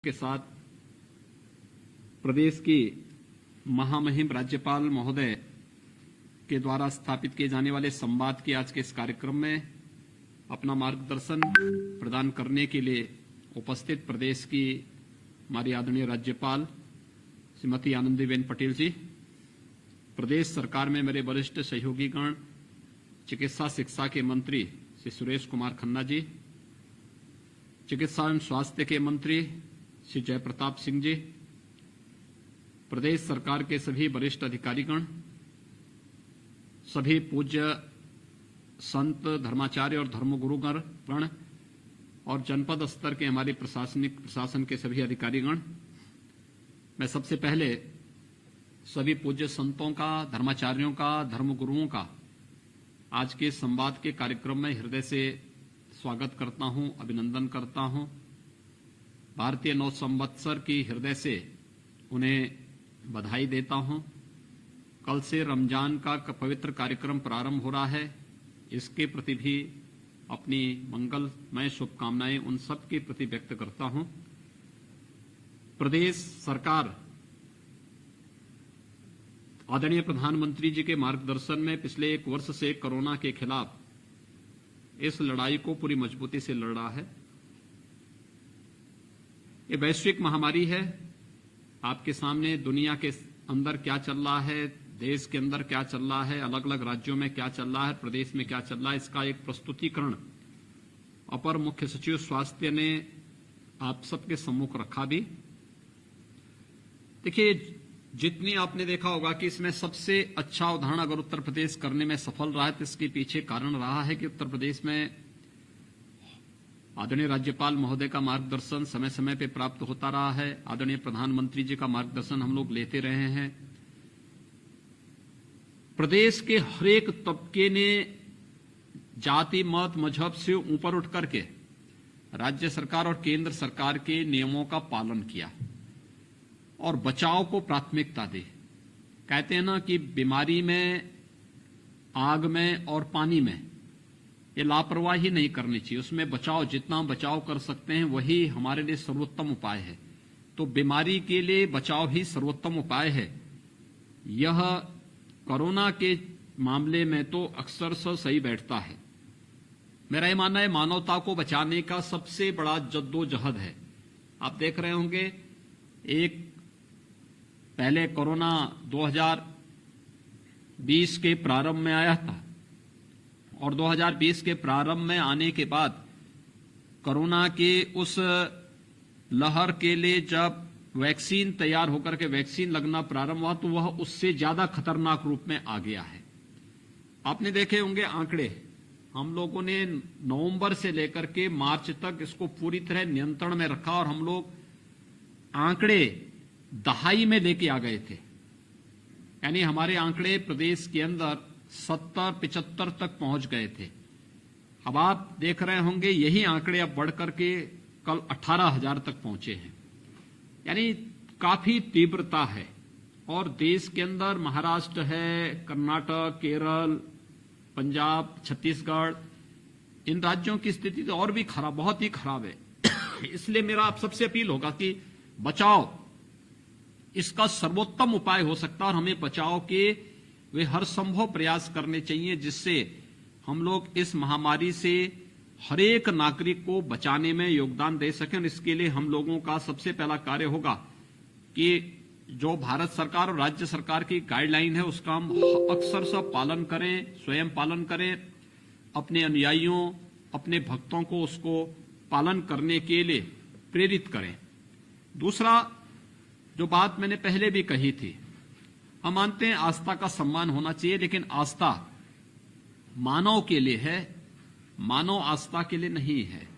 के साथ प्रदेश की महामहिम राज्यपाल महोदय के द्वारा स्थापित किए जाने वाले संवाद के आज के इस कार्यक्रम में अपना मार्गदर्शन प्रदान करने के लिए उपस्थित प्रदेश की हमारी आदरणीय राज्यपाल श्रीमती आनंदीबेन पटेल जी, प्रदेश सरकार में मेरे वरिष्ठ सहयोगीगण, चिकित्सा शिक्षा के मंत्री श्री सुरेश कुमार खन्ना जी, चिकित्सा एवं स्वास्थ्य के मंत्री श्री जयप्रताप सिंह जी, प्रदेश सरकार के सभी वरिष्ठ अधिकारीगण, सभी पूज्य संत, धर्माचार्य और धर्मगुरुगण और जनपद स्तर के हमारे प्रशासन के सभी अधिकारीगण, मैं सबसे पहले सभी पूज्य संतों का, धर्माचार्यों का, धर्मगुरुओं का आज के संवाद के कार्यक्रम में हृदय से स्वागत करता हूं, अभिनंदन करता हूं। भारतीय नव संवत्सर की हृदय से उन्हें बधाई देता हूं। कल से रमजान का पवित्र कार्यक्रम प्रारंभ हो रहा है, इसके प्रति भी अपनी मंगलमय शुभकामनाएं उन सब के प्रति व्यक्त करता हूं। प्रदेश सरकार आदरणीय प्रधानमंत्री जी के मार्गदर्शन में पिछले 1 वर्ष से कोरोना के खिलाफ इस लड़ाई को पूरी मजबूती से लड़ रहा है। ये वैश्विक महामारी है। आपके सामने दुनिया के अंदर क्या चल रहा है, देश के अंदर क्या चल रहा है, अलग अलग राज्यों में क्या चल रहा है, प्रदेश में क्या चल रहा है, इसका एक प्रस्तुतिकरण अपर मुख्य सचिव स्वास्थ्य ने आप सबके सम्मुख रखा भी। देखिए, जितनी आपने देखा होगा कि इसमें सबसे अच्छा उदाहरण अगर उत्तर प्रदेश करने में सफल रहा है तो इसके पीछे कारण रहा है कि उत्तर प्रदेश में आदरणीय राज्यपाल महोदय का मार्गदर्शन समय समय पे प्राप्त होता रहा है। आदरणीय प्रधानमंत्री जी का मार्गदर्शन हम लोग लेते रहे हैं। प्रदेश के हर एक तबके ने जाति, मत, मजहब से ऊपर उठ करके राज्य सरकार और केंद्र सरकार के नियमों का पालन किया और बचाव को प्राथमिकता दी। कहते हैं ना कि बीमारी में, आग में और पानी में ये लापरवाही नहीं करनी चाहिए, उसमें बचाव, जितना बचाव कर सकते हैं वही हमारे लिए सर्वोत्तम उपाय है। तो बीमारी के लिए बचाव ही सर्वोत्तम उपाय है। यह कोरोना के मामले में तो अक्सर सही बैठता है। मेरा ये मानना है मानवता को बचाने का सबसे बड़ा जद्दोजहद है। आप देख रहे होंगे, एक पहले कोरोना 2020 के प्रारंभ में आया था और 2020 के प्रारंभ में आने के बाद कोरोना के उस लहर के लिए जब वैक्सीन तैयार होकर के वैक्सीन लगना प्रारंभ हुआ तो वह उससे ज्यादा खतरनाक रूप में आ गया है। आपने देखे होंगे आंकड़े, हम लोगों ने नवंबर से लेकर के मार्च तक इसको पूरी तरह नियंत्रण में रखा और हम लोग आंकड़े दहाई में लेके आ गए थे। यानी हमारे आंकड़े प्रदेश के अंदर 70-75 तक पहुंच गए थे। अब आप देख रहे होंगे यही आंकड़े अब बढ़ करके कल 18,000 तक पहुंचे हैं। यानी काफी तीव्रता है और देश के अंदर महाराष्ट्र है, कर्नाटक, केरल, पंजाब, छत्तीसगढ़, इन राज्यों की स्थिति तो और भी खराब, बहुत ही खराब है। इसलिए मेरा आप सबसे अपील होगा कि बचाव इसका सर्वोत्तम उपाय हो सकता है और हमें बचाव के वे हर संभव प्रयास करने चाहिए जिससे हम लोग इस महामारी से हर एक नागरिक को बचाने में योगदान दे सकें। और इसके लिए हम लोगों का सबसे पहला कार्य होगा कि जो भारत सरकार और राज्य सरकार की गाइडलाइन है उसका हम अक्सर पालन करें, स्वयं पालन करें, अपने अनुयायियों, अपने भक्तों को उसको पालन करने के लिए प्रेरित करें। दूसरा, जो बात मैंने पहले भी कही थी, हम मानते हैं आस्था का सम्मान होना चाहिए, लेकिन आस्था मानव के लिए है, मानव आस्था के लिए नहीं है।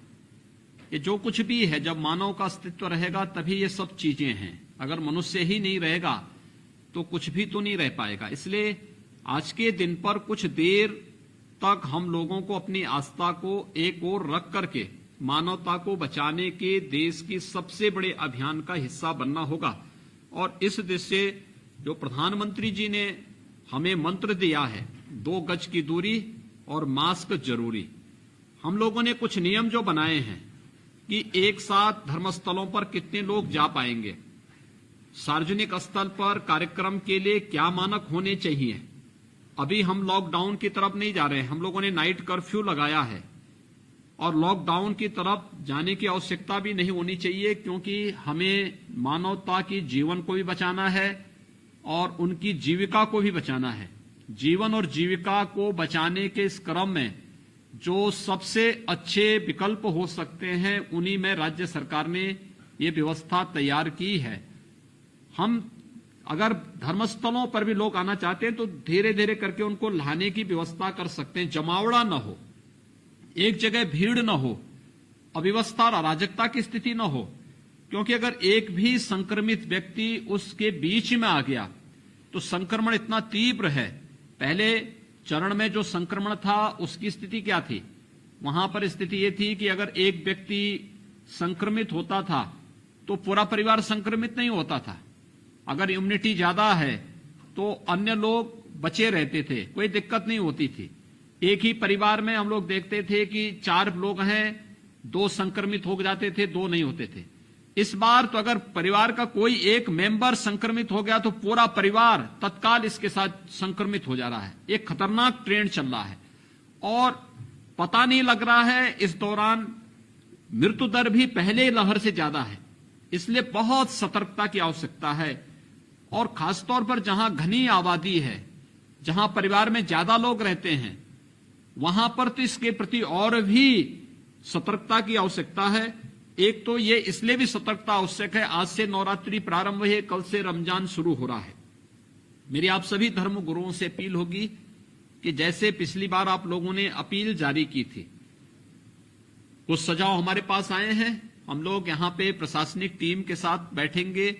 ये जो कुछ भी है, जब मानव का अस्तित्व रहेगा तभी ये सब चीजें हैं। अगर मनुष्य ही नहीं रहेगा तो कुछ भी तो नहीं रह पाएगा। इसलिए आज के दिन पर कुछ देर तक हम लोगों को अपनी आस्था को एक ओर रख करके मानवता को बचाने के देश की सबसे बड़े अभियान का हिस्सा बनना होगा। और इस देश से जो प्रधानमंत्री जी ने हमें मंत्र दिया है, 2 गज की दूरी और मास्क जरूरी, हम लोगों ने कुछ नियम जो बनाए हैं कि एक साथ धर्मस्थलों पर कितने लोग जा पाएंगे, सार्वजनिक स्थल पर कार्यक्रम के लिए क्या मानक होने चाहिए। अभी हम लॉकडाउन की तरफ नहीं जा रहे हैं, हम लोगों ने नाइट कर्फ्यू लगाया है और लॉकडाउन की तरफ जाने की आवश्यकता भी नहीं होनी चाहिए, क्योंकि हमें मानवता की जीवन को भी बचाना है और उनकी जीविका को भी बचाना है। जीवन और जीविका को बचाने के इस क्रम में जो सबसे अच्छे विकल्प हो सकते हैं उन्हीं में राज्य सरकार ने ये व्यवस्था तैयार की है। हम अगर धर्मस्थलों पर भी लोग आना चाहते हैं तो धीरे धीरे करके उनको लाने की व्यवस्था कर सकते हैं, जमावड़ा न हो, एक जगह भीड़ न हो, अव्यवस्था और अराजकता की स्थिति न हो, क्योंकि अगर एक भी संक्रमित व्यक्ति उसके बीच में आ गया तो संक्रमण इतना तीव्र है। पहले चरण में जो संक्रमण था उसकी स्थिति क्या थी, वहां पर स्थिति ये थी कि अगर एक व्यक्ति संक्रमित होता था तो पूरा परिवार संक्रमित नहीं होता था। अगर इम्यूनिटी ज्यादा है तो अन्य लोग बचे रहते थे, कोई दिक्कत नहीं होती थी। एक ही परिवार में हम लोग देखते थे कि 4 लोग हैं, 2 संक्रमित हो जाते थे, 2 नहीं होते थे। इस बार तो अगर परिवार का कोई एक मेंबर संक्रमित हो गया तो पूरा परिवार तत्काल इसके साथ संक्रमित हो जा रहा है। एक खतरनाक ट्रेंड चल रहा है और पता नहीं लग रहा है, इस दौरान मृत्यु दर भी पहले लहर से ज्यादा है। इसलिए बहुत सतर्कता की आवश्यकता है और खासतौर पर जहां घनी आबादी है, जहां परिवार में ज्यादा लोग रहते हैं, वहां पर तो इसके प्रति और भी सतर्कता की आवश्यकता है। एक तो ये इसलिए भी सतर्कता आवश्यक है, आज से नवरात्रि प्रारंभ है, कल से रमजान शुरू हो रहा है। मेरी आप सभी धर्म गुरुओं से अपील होगी कि जैसे पिछली बार आप लोगों ने अपील जारी की थी, कुछ सुझाव हमारे पास आए हैं, हम लोग यहां पे प्रशासनिक टीम के साथ बैठेंगे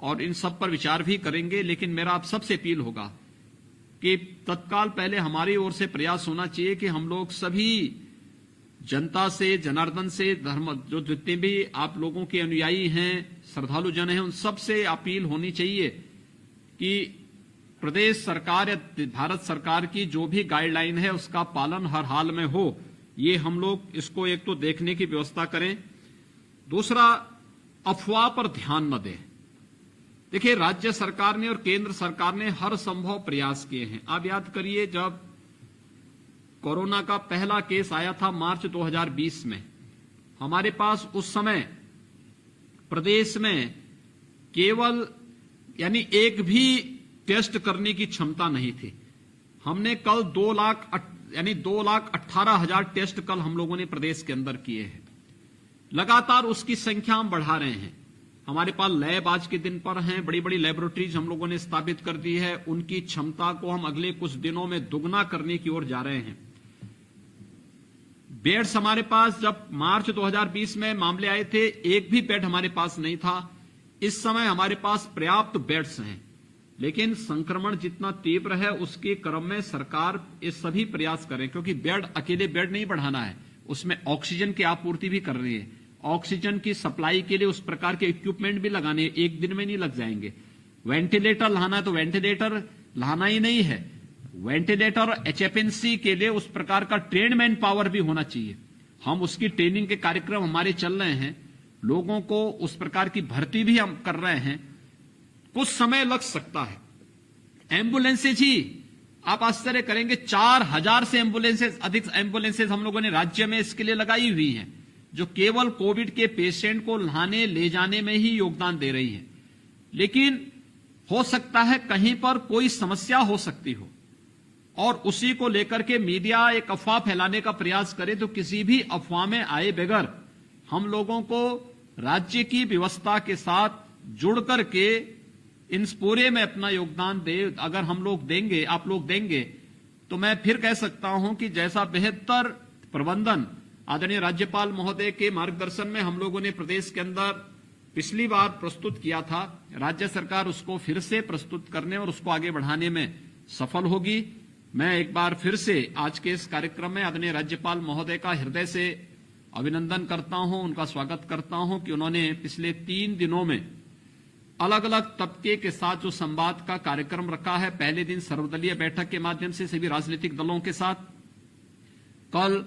और इन सब पर विचार भी करेंगे। लेकिन मेरा आप सबसे अपील होगा कि तत्काल पहले हमारी ओर से प्रयास होना चाहिए कि हम लोग सभी जनता से, जनार्दन से, धर्म जो जितने भी आप लोगों के अनुयायी हैं, श्रद्धालु जन हैं, उन सब से अपील होनी चाहिए कि प्रदेश सरकार या भारत सरकार की जो भी गाइडलाइन है उसका पालन हर हाल में हो। ये हम लोग इसको एक तो देखने की व्यवस्था करें। दूसरा, अफवाह पर ध्यान न दें। देखिए, राज्य सरकार ने और केंद्र सरकार ने हर संभव प्रयास किए हैं। आप याद करिए, जब कोरोना का पहला केस आया था मार्च 2020 में, हमारे पास उस समय प्रदेश में केवल यानी एक भी टेस्ट करने की क्षमता नहीं थी। हमने कल 2,18,000 टेस्ट कल हम लोगों ने प्रदेश के अंदर किए हैं। लगातार उसकी संख्या हम बढ़ा रहे हैं। हमारे पास लैब आज के दिन पर हैं, बड़ी बड़ी लेबोरेटरीज हम लोगों ने स्थापित कर दी है। उनकी क्षमता को हम अगले कुछ दिनों में दुगना करने की ओर जा रहे हैं। बेड्स हमारे पास जब मार्च 2020 में मामले आए थे, एक भी बेड हमारे पास नहीं था। इस समय हमारे पास पर्याप्त बेड्स हैं, लेकिन संक्रमण जितना तीव्र है उसके क्रम में सरकार ये सभी प्रयास करें, क्योंकि बेड अकेले बेड नहीं बढ़ाना है, उसमें ऑक्सीजन की आपूर्ति भी कर रही है। ऑक्सीजन की सप्लाई के लिए उस प्रकार के इक्विपमेंट भी लगाने, एक दिन में नहीं लग जाएंगे। वेंटिलेटर लाना है तो वेंटिलेटर लाना ही नहीं है, वेंटिलेटर और एचएफएनसी के लिए उस प्रकार का ट्रेन मैन पावर भी होना चाहिए। हम उसकी ट्रेनिंग के कार्यक्रम हमारे चल रहे हैं, लोगों को उस प्रकार की भर्ती भी हम कर रहे हैं। कुछ समय लग सकता है। एम्बुलेंसेज ही आप आश्चर्य करेंगे, 4,000 से एम्बुलेंसेज अधिक एम्बुलेंसेज हम लोगों ने राज्य में इसके लिए लगाई हुई हैं, जो केवल कोविड के पेशेंट को लाने ले जाने में ही योगदान दे रही हैं। लेकिन हो सकता है कहीं पर कोई समस्या हो सकती हो और उसी को लेकर के मीडिया एक अफवाह फैलाने का प्रयास करे, तो किसी भी अफवाह में आए बगैर हम लोगों को राज्य की व्यवस्था के साथ जुड़ करके इन पूरे में अपना योगदान दे। अगर हम लोग देंगे, आप लोग देंगे, तो मैं फिर कह सकता हूं कि जैसा बेहतर प्रबंधन आदरणीय राज्यपाल महोदय के मार्गदर्शन में हम लोगों ने प्रदेश के अंदर पिछली बार प्रस्तुत किया था, राज्य सरकार उसको फिर से प्रस्तुत करने और उसको आगे बढ़ाने में सफल होगी। मैं एक बार फिर से आज के इस कार्यक्रम में आदरणीय राज्यपाल महोदय का हृदय से अभिनंदन करता हूं, उनका स्वागत करता हूं कि उन्होंने पिछले 3 दिनों में अलग अलग तबके के साथ जो संवाद का कार्यक्रम रखा है। पहले दिन सर्वदलीय बैठक के माध्यम से सभी राजनीतिक दलों के साथ, कल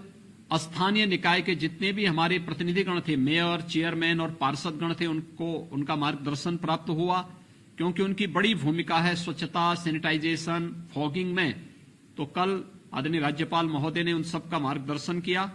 स्थानीय निकाय के जितने भी हमारे प्रतिनिधिगण थे, मेयर, चेयरमैन और पार्षदगण थे, उनका मार्गदर्शन प्राप्त हुआ, क्योंकि उनकी बड़ी भूमिका है स्वच्छता, सैनिटाइजेशन, फॉगिंग में। तो कल आदरणीय राज्यपाल महोदय ने उन सबका मार्गदर्शन किया।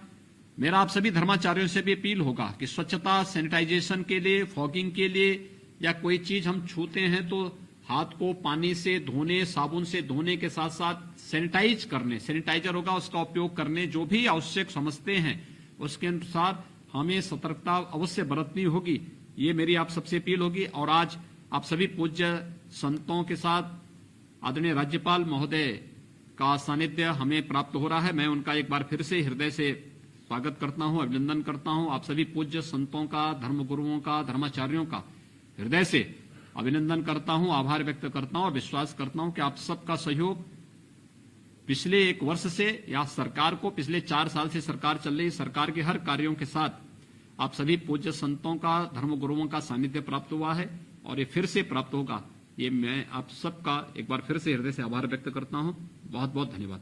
मेरा आप सभी धर्माचार्यों से भी अपील होगा कि स्वच्छता, सैनिटाइजेशन के लिए, फॉगिंग के लिए या कोई चीज हम छूते हैं तो हाथ को पानी से धोने, साबुन से धोने के साथ साथ सैनिटाइज करने, सैनिटाइजर होगा उसका उपयोग करने, जो भी आवश्यक समझते हैं उसके अनुसार हमें सतर्कता अवश्य बरतनी होगी। ये मेरी आप सबसे अपील होगी। और आज आप सभी पूज्य संतों के साथ आदरणीय राज्यपाल महोदय का सानिध्य हमें प्राप्त हो रहा है। मैं उनका एक बार फिर से हृदय से स्वागत करता हूं, अभिनंदन करता हूं। आप सभी पूज्य संतों का, धर्मगुरुओं का, धर्माचार्यों का हृदय से अभिनंदन करता हूं, आभार व्यक्त करता हूं और विश्वास करता हूं कि आप सबका सहयोग पिछले 1 वर्ष से या सरकार को पिछले 4 साल से सरकार चल रही सरकार के हर कार्यों के साथ आप सभी पूज्य संतों का, धर्मगुरुओं का सानिध्य प्राप्त हुआ है और ये फिर से प्राप्त होगा। ये मैं आप सबका एक बार फिर से हृदय से आभार व्यक्त करता हूं। बहुत बहुत धन्यवाद।